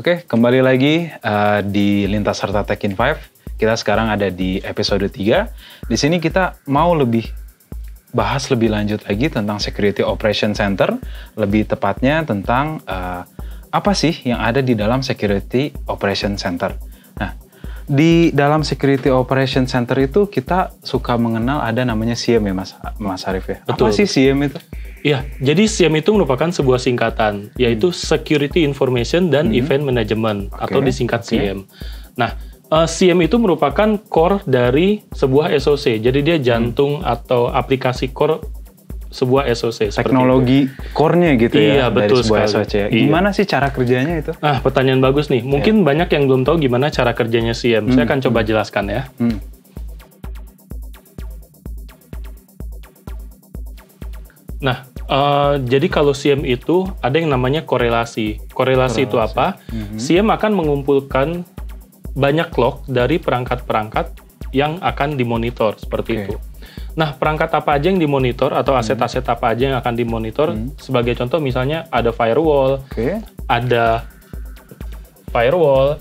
Oke, kembali lagi di Lintas Serta Tech in 5. Kita sekarang ada di episode 3. Di sini kita mau bahas lebih lanjut lagi tentang Security Operation Center, lebih tepatnya tentang apa sih yang ada di dalam Security Operation Center. Nah, di dalam Security Operation Center itu kita suka mengenal ada namanya SIEM ya Mas Arif ya? Betul. Apa sih SIEM itu? Iya, jadi SIEM itu merupakan sebuah singkatan, yaitu Security Information dan Event Management, atau disingkat SIEM. Nah, SIEM itu merupakan core dari sebuah SOC, jadi dia jantung atau aplikasi core sebuah SOC. Teknologi core-nya gitu ya, betul dari sebuah sekali. SOC. Gimana sih cara kerjanya itu? Pertanyaan bagus nih. Mungkin banyak yang belum tahu gimana cara kerjanya SIEM. Saya akan coba jelaskan ya. Nah, jadi kalau SIEM itu ada yang namanya korelasi. Korelasi itu apa? SIEM akan mengumpulkan banyak log dari perangkat-perangkat yang akan dimonitor, seperti itu. Nah, perangkat apa aja yang dimonitor atau aset-aset apa aja yang akan dimonitor? Sebagai contoh misalnya ada firewall,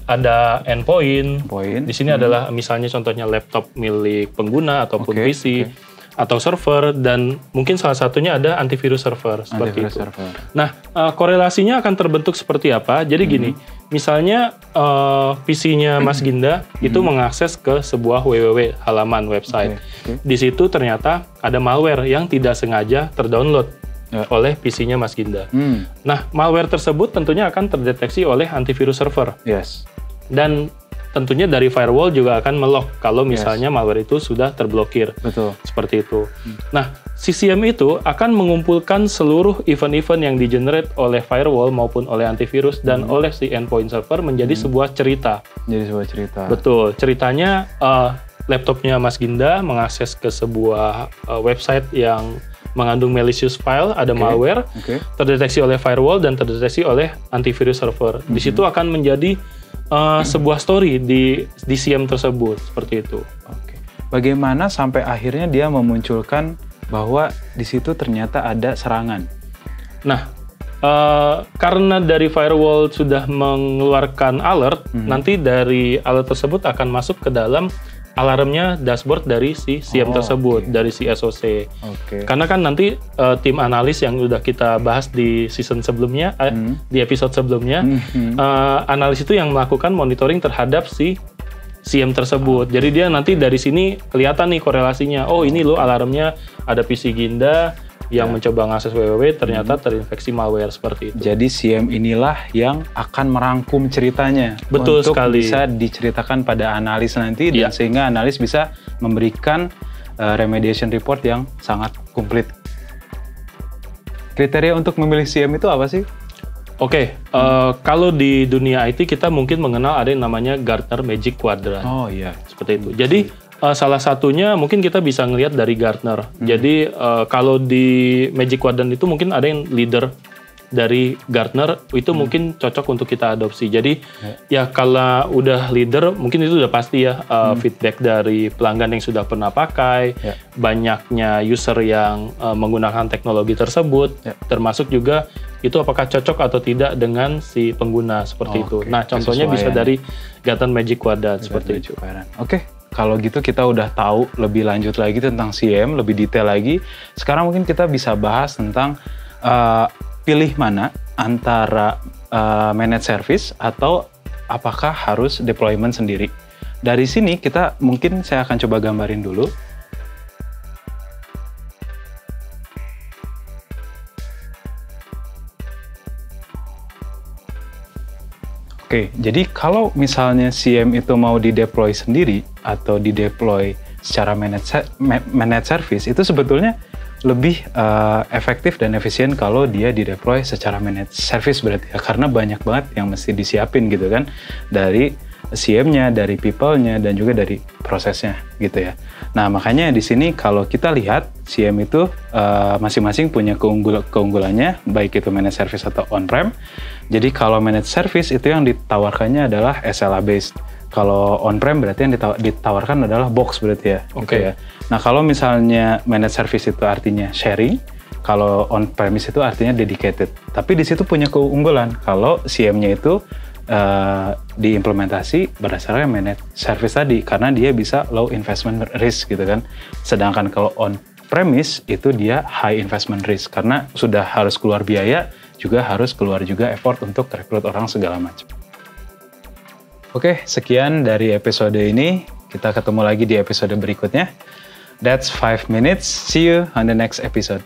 ada endpoint. Di sini adalah misalnya contohnya laptop milik pengguna ataupun PC. Atau server, dan mungkin salah satunya ada antivirus server seperti itu. Nah, korelasinya akan terbentuk seperti apa? Jadi gini, misalnya PC-nya Mas Ginda itu mengakses ke sebuah www halaman website. Di situ ternyata ada malware yang tidak sengaja terdownload oleh PC-nya Mas Ginda. Nah, malware tersebut tentunya akan terdeteksi oleh antivirus server. Dan tentunya dari firewall juga akan melog kalau misalnya malware itu sudah terblokir. Seperti itu. Nah, si SIEM itu akan mengumpulkan seluruh event-event yang di-generate oleh firewall maupun oleh antivirus dan oleh si endpoint server menjadi sebuah cerita. Betul. Ceritanya laptopnya Mas Ginda mengakses ke sebuah website yang mengandung malicious file, ada malware, terdeteksi oleh firewall dan terdeteksi oleh antivirus server. Di situ akan menjadi sebuah story di SIEM tersebut, seperti itu. Bagaimana sampai akhirnya dia memunculkan bahwa di situ ternyata ada serangan? Nah, karena dari firewall sudah mengeluarkan alert, nanti dari alert tersebut akan masuk ke dalam alarmnya dashboard dari si SIEM tersebut, dari si SOC. Karena kan nanti tim analis yang udah kita bahas di season sebelumnya, di episode sebelumnya, analis itu yang melakukan monitoring terhadap si SIEM tersebut. Jadi dia nanti dari sini kelihatan nih korelasinya. Oh, ini loh alarmnya ada PC Ginda yang mencoba ngakses www ternyata terinfeksi malware, seperti itu. Jadi SIEM inilah yang akan merangkum ceritanya. Betul untuk sekali. Bisa diceritakan pada analis nanti dan sehingga analis bisa memberikan remediation report yang sangat komplit. Kriteria untuk memilih SIEM itu apa sih? Kalau di dunia IT kita mungkin mengenal ada yang namanya Gartner Magic Quadrant. Seperti itu. Jadi salah satunya mungkin kita bisa ngelihat dari Gartner. Jadi kalau di Magic Quadrant itu mungkin ada yang leader dari Gartner, itu mungkin cocok untuk kita adopsi. Jadi ya kalau udah leader mungkin itu udah pasti ya feedback dari pelanggan yang sudah pernah pakai, banyaknya user yang menggunakan teknologi tersebut, termasuk juga itu apakah cocok atau tidak dengan si pengguna, seperti itu. Nah, contohnya bisa dari Gartner Magic Quadrant seperti itu. Kalau gitu kita udah tahu lebih lanjut lagi tentang SIEM, lebih detail lagi. Sekarang mungkin kita bisa bahas tentang pilih mana antara managed service atau apakah harus deployment sendiri. Dari sini saya akan coba gambarin dulu. Jadi kalau misalnya SIEM itu mau di-deploy sendiri atau di-deploy secara managed service, itu sebetulnya lebih efektif dan efisien kalau dia di-deploy secara managed service berarti ya, karena banyak banget yang mesti disiapin gitu kan, dari SIEM-nya, dari people-nya, dan juga dari prosesnya gitu ya. Nah, makanya di sini kalau kita lihat SIEM itu masing-masing punya keunggulannya, baik itu managed service atau on-prem. Jadi kalau managed service itu yang ditawarkannya adalah SLA based. Kalau on-prem berarti yang ditawarkan adalah box berarti ya. Gitu ya. Nah, kalau misalnya managed service itu artinya sharing, kalau on-premise itu artinya dedicated. Tapi di situ punya keunggulan. Kalau SIEM-nya itu diimplementasi berdasarkan managed service tadi, karena dia bisa low investment risk gitu kan. Sedangkan kalau on premise itu dia high investment risk karena sudah harus keluar biaya, juga harus keluar juga effort untuk rekrut orang segala macam. Oke, sekian dari episode ini. Kita ketemu lagi di episode berikutnya. That's 5 minutes. See you on the next episode.